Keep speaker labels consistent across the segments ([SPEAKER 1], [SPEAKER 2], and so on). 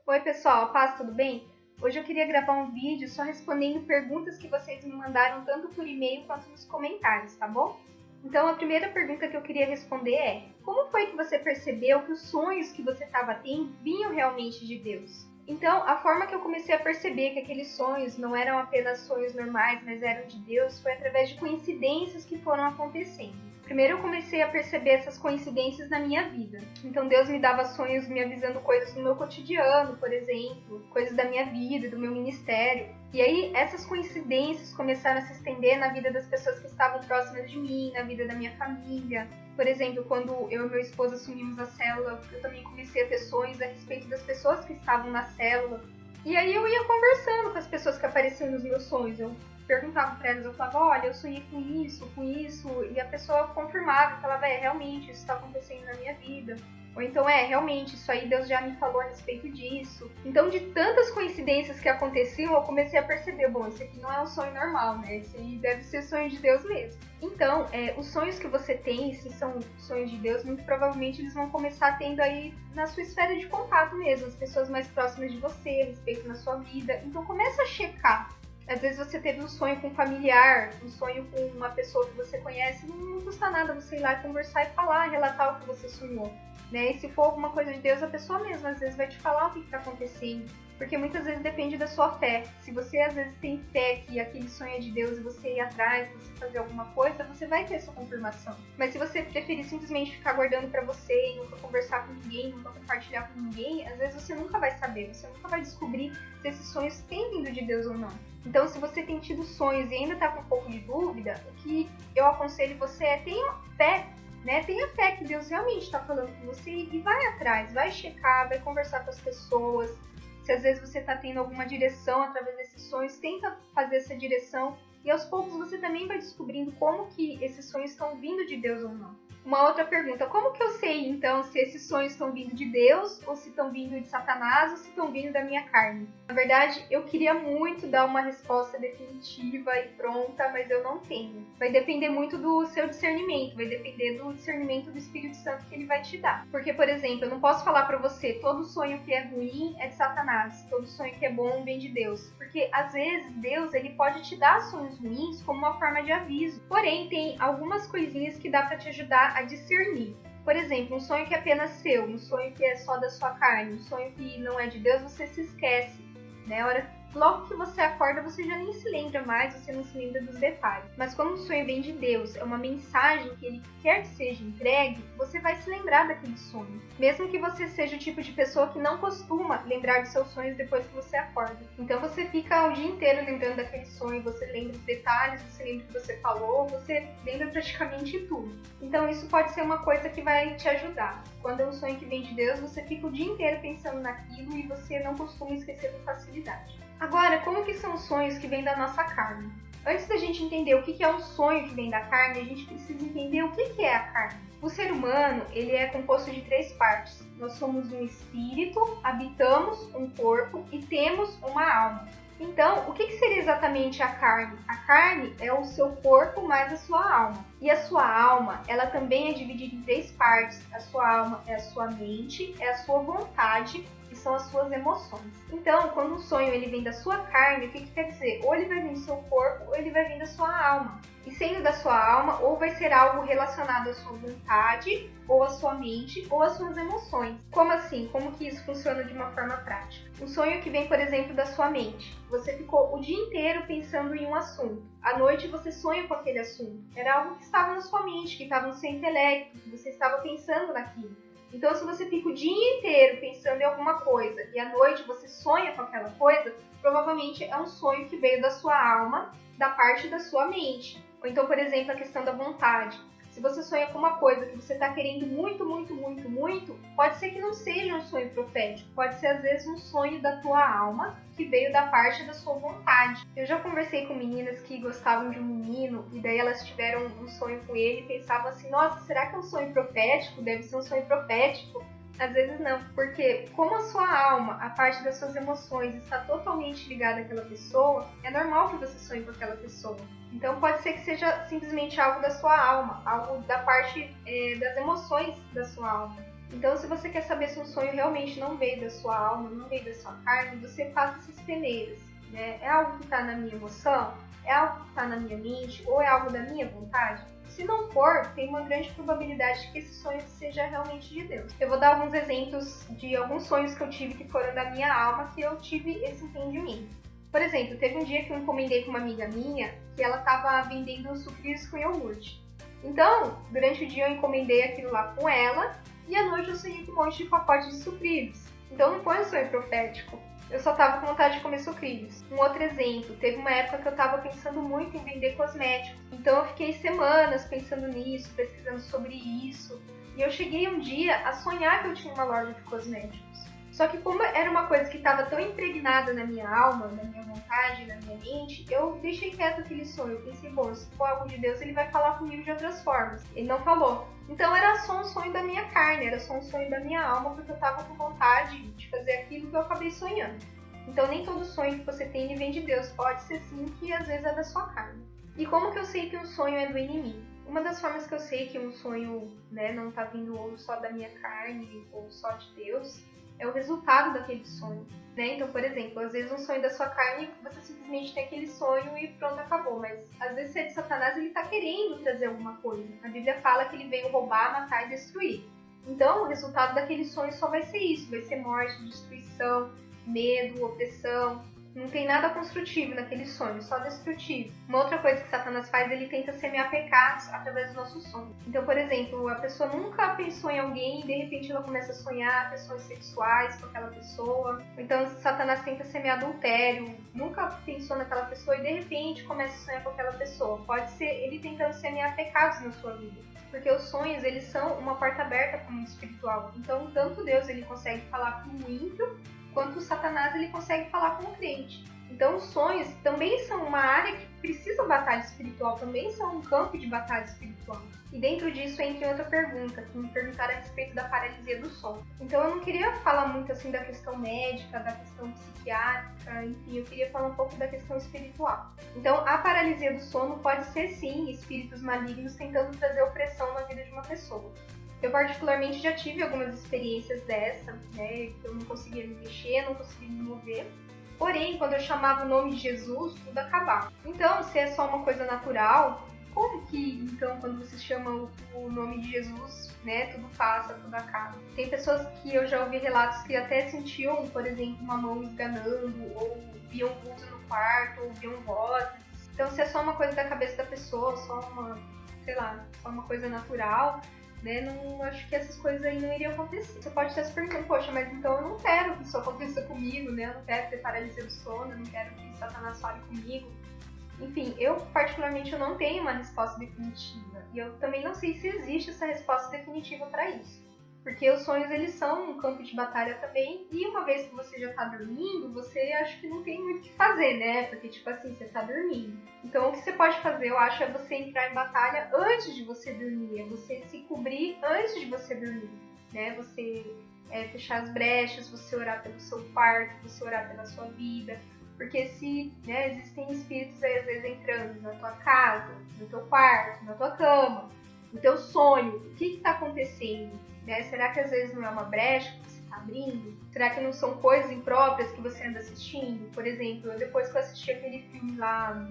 [SPEAKER 1] Oi pessoal, paz, tudo bem? Hoje eu queria gravar um vídeo só respondendo perguntas que vocês me mandaram tanto por e-mail quanto nos comentários, tá bom? Então a primeira pergunta que eu queria responder é: como foi que você percebeu que os sonhos que você estava tendo vinham realmente de Deus? Então, a forma que eu comecei a perceber que aqueles sonhos não eram apenas sonhos normais, mas eram de Deus, foi através de coincidências que foram acontecendo. Primeiro eu comecei a perceber essas coincidências na minha vida. Então Deus me dava sonhos me avisando coisas do meu cotidiano, por exemplo, coisas da minha vida, do meu ministério. E aí essas coincidências começaram a se estender na vida das pessoas que estavam próximas de mim, na vida da minha família. Por exemplo, quando eu e meu esposo assumimos a célula, eu também comecei a ter sonhos a respeito das pessoas que estavam na célula. E aí eu ia conversando com as pessoas que apareciam nos meus sonhos. Eu perguntava para elas, eu falava, olha, eu sonhei com isso, e a pessoa confirmava, falava, realmente, isso está acontecendo na minha vida. Ou então, realmente, isso aí Deus já me falou a respeito disso. Então, de tantas coincidências que aconteciam, eu comecei a perceber, bom, esse aqui não é um sonho normal, né? Esse aí deve ser sonho de Deus mesmo. Então, os sonhos que você tem, se são sonhos de Deus, muito provavelmente eles vão começar tendo aí na sua esfera de contato mesmo, as pessoas mais próximas de você, a respeito na sua vida. Então, começa a checar. Às vezes você teve um sonho com um familiar, um sonho com uma pessoa que você conhece, não custa nada você ir lá conversar e falar, relatar o que você sonhou. Né? E se for alguma coisa de Deus, a pessoa mesma às vezes vai te falar o que está acontecendo. Porque muitas vezes depende da sua fé. Se você às vezes tem fé que aquele sonho é de Deus e você ir atrás, você fazer alguma coisa, você vai ter essa confirmação. Mas se você preferir simplesmente ficar guardando para você e nunca conversar com ninguém, nunca compartilhar com ninguém, às vezes você nunca vai saber, você nunca vai descobrir se esses sonhos têm vindo de Deus ou não. Então, se você tem tido sonhos e ainda está com um pouco de dúvida, o que eu aconselho você é tenha fé. Né? Tenha fé que Deus realmente está falando com você e vai atrás, vai checar, vai conversar com as pessoas. Se às vezes você está tendo alguma direção através desses sonhos, tenta fazer essa direção e aos poucos você também vai descobrindo como que esses sonhos estão vindo de Deus ou não. Uma outra pergunta, como que eu sei então se esses sonhos estão vindo de Deus ou se estão vindo de Satanás ou se estão vindo da minha carne? Na verdade, eu queria muito dar uma resposta definitiva e pronta, mas eu não tenho. Vai depender muito do seu discernimento, vai depender do discernimento do Espírito Santo que ele vai te dar. Porque, por exemplo, eu não posso falar pra você, todo sonho que é ruim é de Satanás, todo sonho que é bom vem de Deus. Porque, às vezes, Deus ele pode te dar sonhos ruins como uma forma de aviso. Porém, tem algumas coisinhas que dá pra te ajudar a discernir. Por exemplo, um sonho que é apenas seu, um sonho que é só da sua carne, um sonho que não é de Deus, você se esquece, né? Logo que você acorda, você já nem se lembra mais, você não se lembra dos detalhes. Mas quando um sonho vem de Deus, é uma mensagem que ele quer que seja entregue, você vai se lembrar daquele sonho. Mesmo que você seja o tipo de pessoa que não costuma lembrar de seus sonhos depois que você acorda. Então você fica o dia inteiro lembrando daquele sonho, você lembra os detalhes, você lembra o que você falou, você lembra praticamente tudo. Então isso pode ser uma coisa que vai te ajudar. Quando é um sonho que vem de Deus, você fica o dia inteiro pensando naquilo e você não costuma esquecer com facilidade. Agora, como que são os sonhos que vêm da nossa carne? Antes da gente entender o que é um sonho que vem da carne, a gente precisa entender o que é a carne. O ser humano, ele é composto de 3 partes. Nós somos um espírito, habitamos um corpo e temos uma alma. Então, o que seria exatamente a carne? A carne é o seu corpo mais a sua alma. E a sua alma, ela também é dividida em 3 partes. A sua alma é a sua mente, é a sua vontade e são as suas emoções. Então, quando um sonho ele vem da sua carne, o que quer dizer? Ou ele vai vir do seu corpo ou ele vai vir da sua alma. E sendo da sua alma, ou vai ser algo relacionado à sua vontade, ou à sua mente, ou às suas emoções. Como assim? Como que isso funciona de uma forma prática? Um sonho que vem, por exemplo, da sua mente. Você ficou o dia inteiro pensando em um assunto. À noite você sonha com aquele assunto. Era algo que estava na sua mente, que estava no seu intelecto, que você estava pensando naquilo. Então, se você fica o dia inteiro pensando em alguma coisa e à noite você sonha com aquela coisa, provavelmente é um sonho que veio da sua alma, da parte da sua mente. Ou então, por exemplo, a questão da vontade. Se você sonha com uma coisa que você está querendo muito, pode ser que não seja um sonho profético. Pode ser, às vezes, um sonho da tua alma que veio da parte da sua vontade. Eu já conversei com meninas que gostavam de um menino e daí elas tiveram um sonho com ele e pensavam assim, nossa, será que é um sonho profético? Deve ser um sonho profético. Às vezes não, porque como a sua alma, a parte das suas emoções está totalmente ligada àquela pessoa, é normal que você sonhe com aquela pessoa. Então pode ser que seja simplesmente algo da sua alma, algo da parte das emoções da sua alma. Então, se você quer saber se um sonho realmente não veio da sua alma, não veio da sua carne, você faça essas peneiras, né? É algo que está na minha emoção? É algo que está na minha mente? Ou é algo da minha vontade? Se não for, tem uma grande probabilidade de que esse sonho seja realmente de Deus. Eu vou dar alguns exemplos de alguns sonhos que eu tive que foram da minha alma, que eu tive esse entendimento. Por exemplo, teve um dia que eu encomendei com uma amiga minha que ela estava vendendo sucrilhos com iogurte. Então, durante o dia eu encomendei aquilo lá com ela e à noite eu sonhei com um monte de pacote de sucrilhos. Então não foi um sonho profético. Eu só tava com vontade de comer sucrilhos. Um outro exemplo, teve uma época que eu tava pensando muito em vender cosméticos. Então eu fiquei semanas pensando nisso, pesquisando sobre isso. E eu cheguei um dia a sonhar que eu tinha uma loja de cosméticos. Só que como era uma coisa que estava tão impregnada na minha alma, na minha vontade, na minha mente, eu deixei quieto aquele sonho. Eu pensei, bom, se for algo de Deus, ele vai falar comigo de outras formas. Ele não falou. Então era só um sonho da minha carne, era só um sonho da minha alma, porque eu estava com vontade de fazer aquilo que eu acabei sonhando. Então nem todo sonho que você tem vem de Deus. Pode ser sim que às vezes é da sua carne. E como que eu sei que um sonho é do inimigo? Uma das formas que eu sei que um sonho, não está vindo ou só da minha carne ou só de Deus é o resultado daquele sonho, né? Então, por exemplo, às vezes um sonho da sua carne, você simplesmente tem aquele sonho e pronto, acabou. Mas às vezes se é de Satanás, ele está querendo trazer alguma coisa. A Bíblia fala que ele veio roubar, matar e destruir. Então, o resultado daquele sonho só vai ser isso, vai ser morte, destruição, medo, opressão. Não tem nada construtivo naquele sonho, só destrutivo. Uma outra coisa que Satanás faz, ele tenta semear pecados através do nosso sonho. Então, por exemplo, a pessoa nunca pensou em alguém e de repente ela começa a sonhar questões sexuais com aquela pessoa. Então, Satanás tenta semear adultério, nunca pensou naquela pessoa e de repente começa a sonhar com aquela pessoa. Pode ser ele tentando semear pecados na sua vida. Porque os sonhos, eles são uma porta aberta para o mundo espiritual. Então, tanto Deus ele consegue falar com o ímpio, quanto o Satanás ele consegue falar com o crente. Então os sonhos também são uma área que precisa batalha espiritual, também são um campo de batalha espiritual. E dentro disso entra outra pergunta, que me perguntaram a respeito da paralisia do sono. Então eu não queria falar muito assim da questão médica, da questão psiquiátrica, enfim, eu queria falar um pouco da questão espiritual. Então a paralisia do sono pode ser sim espíritos malignos tentando trazer opressão na vida de uma pessoa. Eu particularmente já tive algumas experiências dessa, que eu não conseguia me mexer, não conseguia me mover. Porém, quando eu chamava o nome de Jesus, tudo acabava. Então, se é só uma coisa natural, como que, então, quando você chama o nome de Jesus, tudo passa, tudo acaba? Tem pessoas que eu já ouvi relatos que até sentiam, por exemplo, uma mão esganando, ou viam vultos no quarto, ou viam vozes. Então, se é só uma coisa da cabeça da pessoa, só uma coisa natural, não acho que essas coisas aí não iriam acontecer. Você pode estar se perguntando, poxa, mas então eu não quero que isso aconteça comigo, eu não quero ter paralisia do sono, eu não quero que Satanás fale comigo. Enfim, eu particularmente eu não tenho uma resposta definitiva. E eu também não sei se existe essa resposta definitiva para isso. Porque os sonhos, eles são um campo de batalha também. E uma vez que você já tá dormindo, você acha que não tem muito o que fazer, Porque, você tá dormindo. Então, o que você pode fazer, eu acho, é você entrar em batalha antes de você dormir. É você se cobrir antes de você dormir, Você fechar as brechas, você orar pelo seu quarto, você orar pela sua vida. Porque se existem espíritos aí, às vezes, entrando na tua casa, no teu quarto, na tua cama, no teu sonho, o que está acontecendo? Será que às vezes não é uma brecha que você está abrindo? Será que não são coisas impróprias que você anda assistindo? Por exemplo, depois que eu assisti aquele filme lá,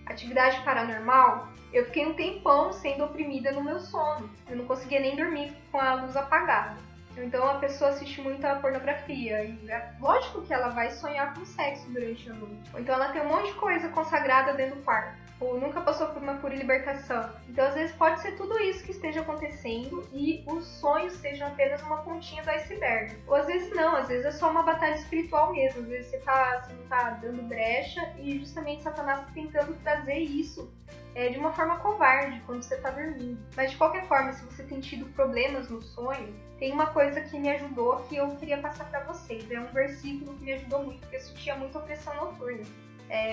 [SPEAKER 1] Atividade Paranormal, eu fiquei um tempão sendo oprimida no meu sono. Eu não conseguia nem dormir com a luz apagada. Então a pessoa assiste muita pornografia. E é lógico que ela vai sonhar com sexo durante a noite. Ou então ela tem um monte de coisa consagrada dentro do quarto. Ou nunca passou por uma cura e libertação. Então às vezes pode ser tudo isso que esteja acontecendo e os sonhos sejam apenas uma pontinha do iceberg. Ou às vezes não, às vezes é só uma batalha espiritual mesmo. Às vezes você não tá dando brecha e justamente Satanás tá tentando trazer isso de uma forma covarde quando você está dormindo. Mas de qualquer forma, se você tem tido problemas no sonho, tem uma coisa que me ajudou que eu queria passar para vocês. É um versículo que me ajudou muito, porque eu sentia muita opressão noturna.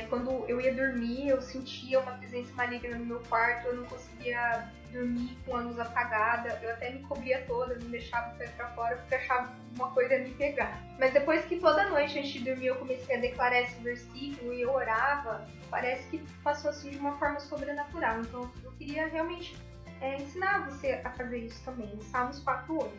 [SPEAKER 1] Quando eu ia dormir, eu sentia uma presença maligna no meu quarto, eu não conseguia dormir com a luz apagada, eu até me cobria toda, não deixava o pé pra fora, porque achava que uma coisa ia me pegar. Mas depois que toda noite antes de dormir eu comecei a declarar esse versículo e eu orava, parece que passou assim de uma forma sobrenatural. Então eu queria realmente ensinar você a fazer isso também, em Salmos 4:8.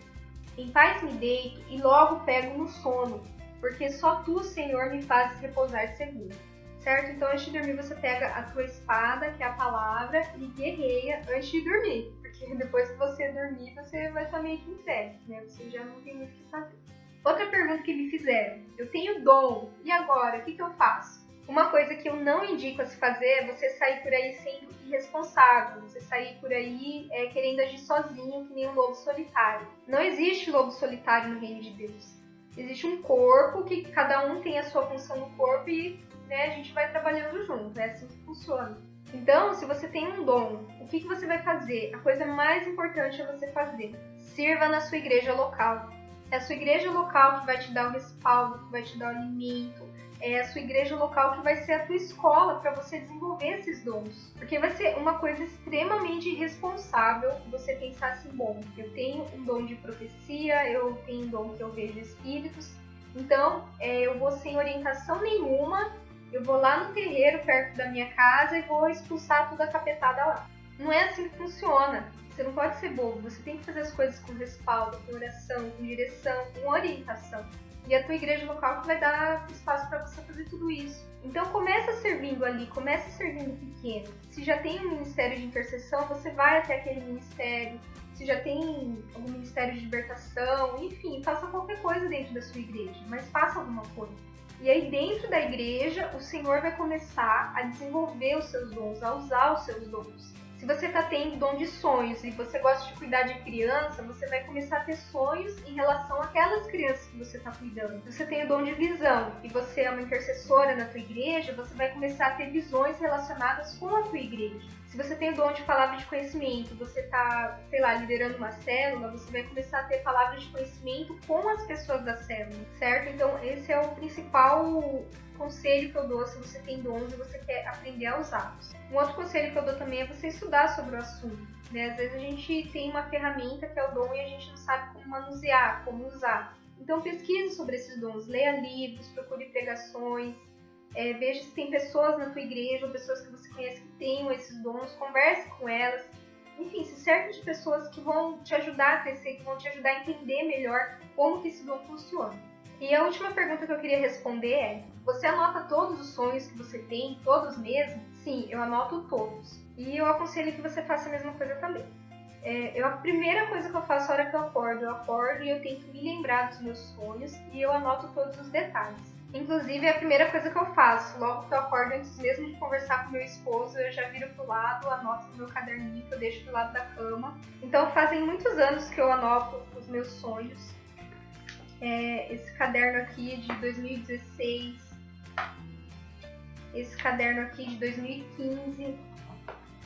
[SPEAKER 1] Em paz me deito e logo pego no sono, porque só tu, Senhor, me fazes repousar seguro. Certo? Então, antes de dormir, você pega a tua espada, que é a palavra, e guerreia antes de dormir. Porque depois que você dormir, você vai estar meio que entregue, né? Você já não tem muito o que fazer. Outra pergunta que me fizeram. Eu tenho dom, e agora? O que eu faço? Uma coisa que eu não indico a se fazer é você sair por aí sendo irresponsável. Você sair por aí querendo agir sozinho, que nem um lobo solitário. Não existe lobo solitário no reino de Deus. Existe um corpo, que cada um tem a sua função no corpo e a gente vai trabalhando junto. É assim que funciona. Então, se você tem um dom, o que você vai fazer? A coisa mais importante é você fazer. Sirva na sua igreja local. É a sua igreja local que vai te dar o respaldo, que vai te dar o alimento. É a sua igreja local que vai ser a tua escola para você desenvolver esses dons. Porque vai ser uma coisa extremamente irresponsável você pensar assim, bom, eu tenho um dom de profecia, eu tenho um dom que eu vejo espíritos, então eu vou sem orientação nenhuma, eu vou lá no terreiro perto da minha casa e vou expulsar toda a capetada lá. Não é assim que funciona. Você não pode ser bobo, você tem que fazer as coisas com respaldo, com oração, com direção, com orientação. E a tua igreja local que vai dar espaço para você fazer tudo isso. Então começa servindo ali, começa servindo pequeno. Se já tem um ministério de intercessão, você vai até aquele ministério. Se já tem algum ministério de libertação, enfim, faça qualquer coisa dentro da sua igreja, mas faça alguma coisa. E aí dentro da igreja, o Senhor vai começar a desenvolver os seus dons, a usar os seus dons. Se você está tendo dom de sonhos e você gosta de cuidar de criança, você vai começar a ter sonhos em relação àquelas crianças que você está cuidando. Se você tem o dom de visão e você é uma intercessora na tua igreja, você vai começar a ter visões relacionadas com a tua igreja. Se você tem o dom de palavra de conhecimento, você está, liderando uma célula, você vai começar a ter palavras de conhecimento com as pessoas da célula, certo? Então, esse é o principal conselho que eu dou se você tem dons e você quer aprender a usá-los. Um outro conselho que eu dou também é você estudar sobre o assunto. Às vezes a gente tem uma ferramenta que é o dom e a gente não sabe como manusear, como usar. Então pesquise sobre esses dons, leia livros, procure pregações, veja se tem pessoas na tua igreja ou pessoas que você conhece que tenham esses dons, converse com elas. Enfim, se cerque de pessoas que vão te ajudar a crescer, que vão te ajudar a entender melhor como que esse dom funciona. E a última pergunta que eu queria responder é: você anota todos os sonhos que você tem, todos mesmo? Sim, eu anoto todos. E eu aconselho que você faça a mesma coisa também. A primeira coisa que eu faço na hora que eu acordo e eu tento me lembrar dos meus sonhos e eu anoto todos os detalhes. Inclusive, é a primeira coisa que eu faço. Logo que eu acordo, antes mesmo de conversar com meu esposo, eu já viro pro lado, anoto no meu caderninho que eu deixo do lado da cama. Então, fazem muitos anos que eu anoto os meus sonhos. Esse caderno aqui de 2016, esse caderno aqui de 2015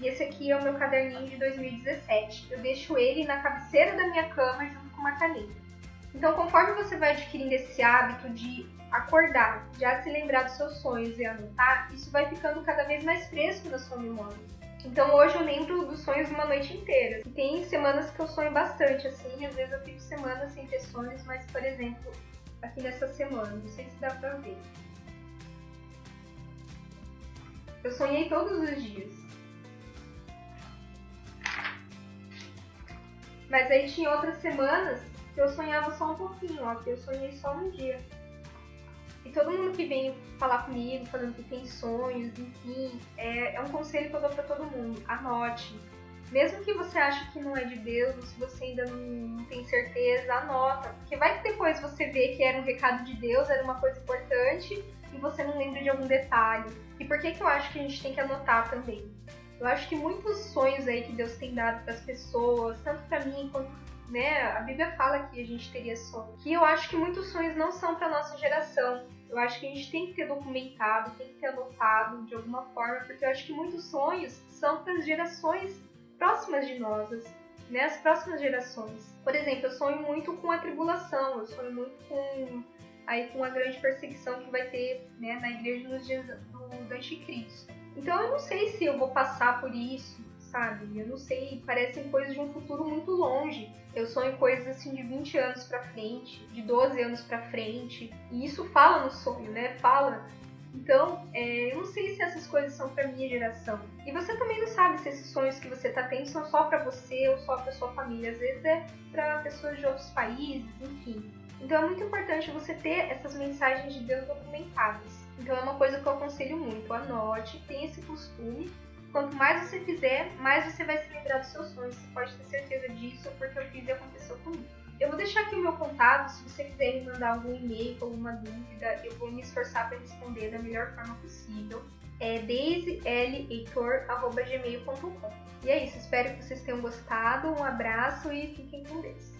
[SPEAKER 1] e esse aqui é o meu caderninho de 2017. Eu deixo ele na cabeceira da minha cama junto com uma caneta. Então, conforme você vai adquirindo esse hábito de acordar, já se lembrar dos seus sonhos e anotar, isso vai ficando cada vez mais fresco na sua memória. Então hoje eu lembro dos sonhos uma noite inteira. E tem semanas que eu sonho bastante, assim, às vezes eu fico semanas sem ter sonhos, mas, por exemplo, aqui nessa semana, não sei se dá pra ver. Eu sonhei todos os dias. Mas aí tinha outras semanas que eu sonhava só um pouquinho, ó, que eu sonhei só um dia. E todo mundo que vem falar comigo, falando que tem sonhos, enfim, é um conselho que eu dou pra todo mundo. Anote. Mesmo que você ache que não é de Deus, ou se você ainda não tem certeza, anota. Porque vai que depois você vê que era um recado de Deus, era uma coisa importante, e você não lembra de algum detalhe. E por que eu acho que a gente tem que anotar também? Eu acho que muitos sonhos aí que Deus tem dado para as pessoas, tanto para mim quanto a Bíblia fala que a gente teria sonho. Que eu acho que muitos sonhos não são para nossa geração. Eu acho que a gente tem que ter documentado, tem que ter anotado de alguma forma, porque eu acho que muitos sonhos são para as gerações próximas de nós, as próximas gerações. Por exemplo, eu sonho muito com a tribulação, eu sonho muito com a grande perseguição que vai ter na igreja nos dias do anticristo. Então eu não sei se eu vou passar por isso, sabe? Eu não sei, parecem coisas de um futuro muito longe. Eu sonho coisas assim de 20 anos pra frente, de 12 anos pra frente. E isso fala no sonho, Fala Então, eu não sei se essas coisas são pra minha geração. E você também não sabe se esses sonhos que você tá tendo são só pra você ou só pra sua família. Às vezes é pra pessoas de outros países, enfim. Então é muito importante você ter essas mensagens de Deus documentadas. Então é uma coisa que eu aconselho muito. Anote, tenha esse costume. Quanto mais você fizer, mais você vai se lembrar dos seus sonhos. Você pode ter certeza disso, porque eu fiz e aconteceu comigo. Eu vou deixar aqui o meu contato, se você quiser me mandar algum e-mail com alguma dúvida, eu vou me esforçar para responder da melhor forma possível. É daisyleitor@gmail.com. E é isso, espero que vocês tenham gostado, um abraço e fiquem com Deus.